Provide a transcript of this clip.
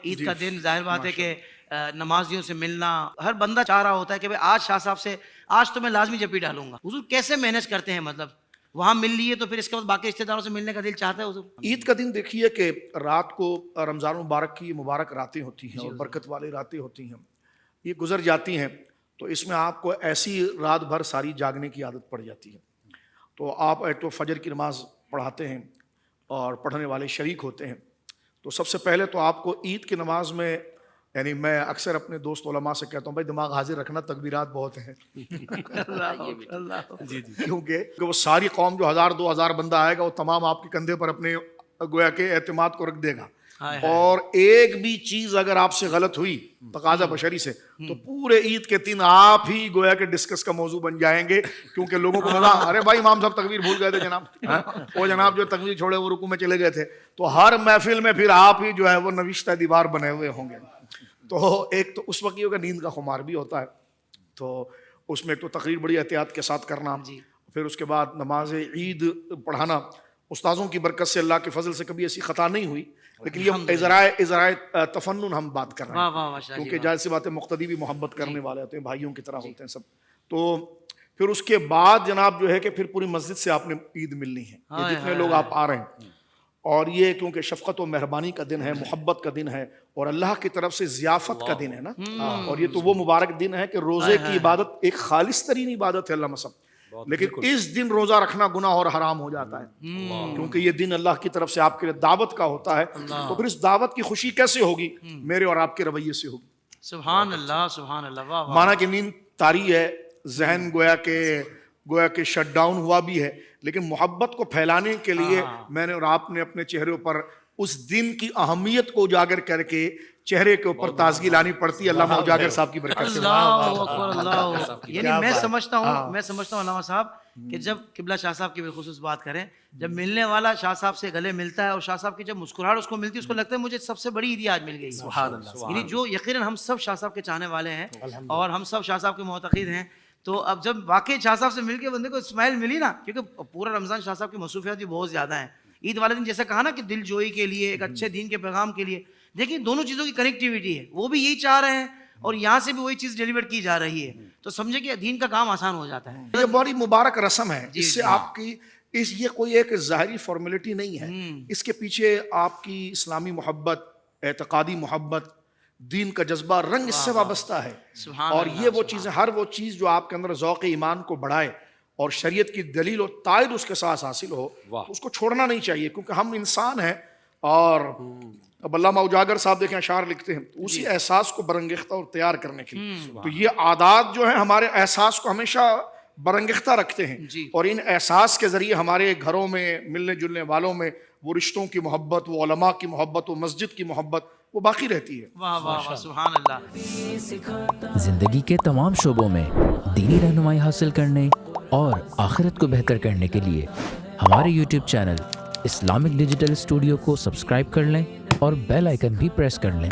عید کا دن ظاہر بات ہے کہ نمازیوں سے ملنا ہر بندہ چاہ رہا ہوتا ہے کہ آج شاہ صاحب سے آج تو میں لازمی جپی ڈالوں گا. حضور کیسے مینیج کرتے ہیں؟ مطلب وہاں مل لیے تو پھر اس کے بعد باقی رشتے داروں سے ملنے کا دل چاہتا ہے حضور؟ عید کا دن دیکھیے کہ رات کو رمضان مبارک کی مبارک راتیں ہوتی ہیں اور برکت والی راتیں ہوتی ہیں، یہ گزر جاتی ہیں تو اس میں آپ کو ایسی رات بھر ساری جاگنے کی عادت پڑ جاتی ہے. تو آپ تو فجر کی نماز پڑھاتے ہیں اور پڑھنے والے شریک ہوتے ہیں. تو سب سے پہلے تو آپ کو عید کی نماز میں، یعنی میں اکثر اپنے دوست علماء سے کہتا ہوں بھائی دماغ حاضر رکھنا، تکبیرات بہت ہیں. کیونکہ وہ ساری قوم جو 1000-2000 بندہ آئے گا وہ تمام آپ کے کندھے پر اپنے گویا کے اعتماد کو رکھ دے گا، اور ایک بھی چیز اگر آپ سے غلط ہوئی تقاضا بشری سے تو پورے عید کے دن آپ ہی گویا کہ ڈسکس کا موضوع بن جائیں گے. کیونکہ لوگوں کو مزہ، ارے بھائی امام صاحب تکبیر بھول گئے تھے جناب، وہ جناب جو تکبیر چھوڑے وہ رکوع میں چلے گئے تھے. تو ہر محفل میں پھر آپ ہی جو ہے وہ نوشتہ دیوار بنے ہوئے ہوں گے. تو ایک تو اس وقت یہ ہوگا، نیند کا خمار بھی ہوتا ہے، تو اس میں ایک تو تقریر بڑی احتیاط کے ساتھ کرنا، پھر اس کے بعد نماز عید پڑھانا. استاذوں کی برکت سے، اللہ کے فضل سے کبھی ایسی خطا نہیں ہوئی، لیکن یہ ازرائے تفنن ہم بات کر رہے ہیں، کیونکہ ظاہر سی بات ہے مقتدی بھی محبت کرنے والے ہوتے ہیں، بھائیوں کی طرح ہوتے ہیں سب. تو پھر اس کے بعد جناب جو ہے کہ پھر پوری مسجد سے آپ نے عید ملنی ہے، یہ جتنے لوگ آپ آ رہے ہیں. اور یہ کیونکہ شفقت و مہربانی کا دن ہے، محبت کا دن ہے، اور اللہ کی طرف سے ضیافت کا دن ہے نا. اور یہ تو وہ مبارک دن ہے کہ روزے کی عبادت ایک خالص ترین عبادت ہے اللہ مسب، لیکن اس دن روزہ رکھنا گناہ اور حرام ہو جاتا ہے، کیونکہ یہ دن اللہ کی طرف سے آپ کے لیے دعوت کا ہوتا ہے. تو پھر اس دعوت کی خوشی کیسے ہوگی؟ میرے اور آپ کے رویے سے ہوگی. سبحان اللہ سبحان اللہ. مانا کہ نیند طاری ہے، ذہن گویا کہ شٹ ڈاؤن ہوا بھی ہے، لیکن محبت کو پھیلانے کے لیے میں نے اور آپ نے اپنے چہرے پر اس دن کی اہمیت کو اجاگر کر کے چہرے کے اوپر تازگی لانی پڑتی ہے. علامہ اجاگر صاحب کی برکت سے. اللہ اکبر اللہ. یعنی میں سمجھتا ہوں علامہ صاحب کہ جب قبلہ شاہ صاحب کی بالخصوص بات کریں، جب ملنے والا شاہ صاحب سے گلے ملتا ہے اور شاہ صاحب کی جب مسکراہٹ اس کو ملتی ہے، اس کو لگتا ہے مجھے سب سے بڑی عیدی آج مل گئی. یعنی جو یقیناً ہم سب شاہ صاحب کے چاہنے والے ہیں اور ہم سب شاہ صاحب کے معتقد ہیں. تو اب جب واقعی شاہ صاحب سے مل کے بندے کو اسمائل ملی نا، کیونکہ پورا رمضان شاہ صاحب کی مصروفیات بھی بہت زیادہ ہیں. عید والے دن جیسا کہا نا کہ دل جوئی کے لیے، ایک اچھے دین کے پیغام کے لیے، دیکھیں دونوں چیزوں کی کنیکٹیوٹی ہے، وہ بھی یہی چاہ رہے ہیں اور یہاں سے بھی وہی چیز ڈیلیور کی جا رہی ہے. تو سمجھے کہ دین کا کام آسان ہو جاتا ہے. یہ بڑی مبارک رسم ہے، اس سے آپ کی یہ کوئی ایک ظاہری فارمیلٹی نہیں ہے، اس کے پیچھے آپ کی اسلامی محبت، اعتقادی محبت، دین کا جذبہ، رنگ اس سے وابستہ ہے. اور یہ وہ چیزیں، ہر وہ چیز جو آپ کے اندر ذوق ایمان کو بڑھائے اور شریعت کی دلیل و تائید اس کے ساتھ حاصل ہو، اس کو چھوڑنا نہیں چاہیے، کیونکہ ہم انسان ہیں. اور اب علامہ اجاگر صاحب دیکھیں اشعار لکھتے ہیں اسی احساس کو برانگیختہ اور تیار کرنے کے لیے. تو یہ عادات جو ہیں ہمارے احساس کو ہمیشہ برانگیختہ رکھتے ہیں، اور ان احساس کے ذریعے ہمارے گھروں میں ملنے جلنے والوں میں وہ رشتوں کی محبت، وہ علماء کی محبت، وہ مسجد کی محبت وہ باقی رہتی ہے. واہ واہ سبحان اللہ. زندگی کے تمام شعبوں میں دینی رہنمائی حاصل کرنے اور آخرت کو بہتر کرنے کے لیے ہمارے YouTube channel Islamic digital studio کو سبسکرائب کر لیں اور بیل آئیکن بھی پریس کر لیں.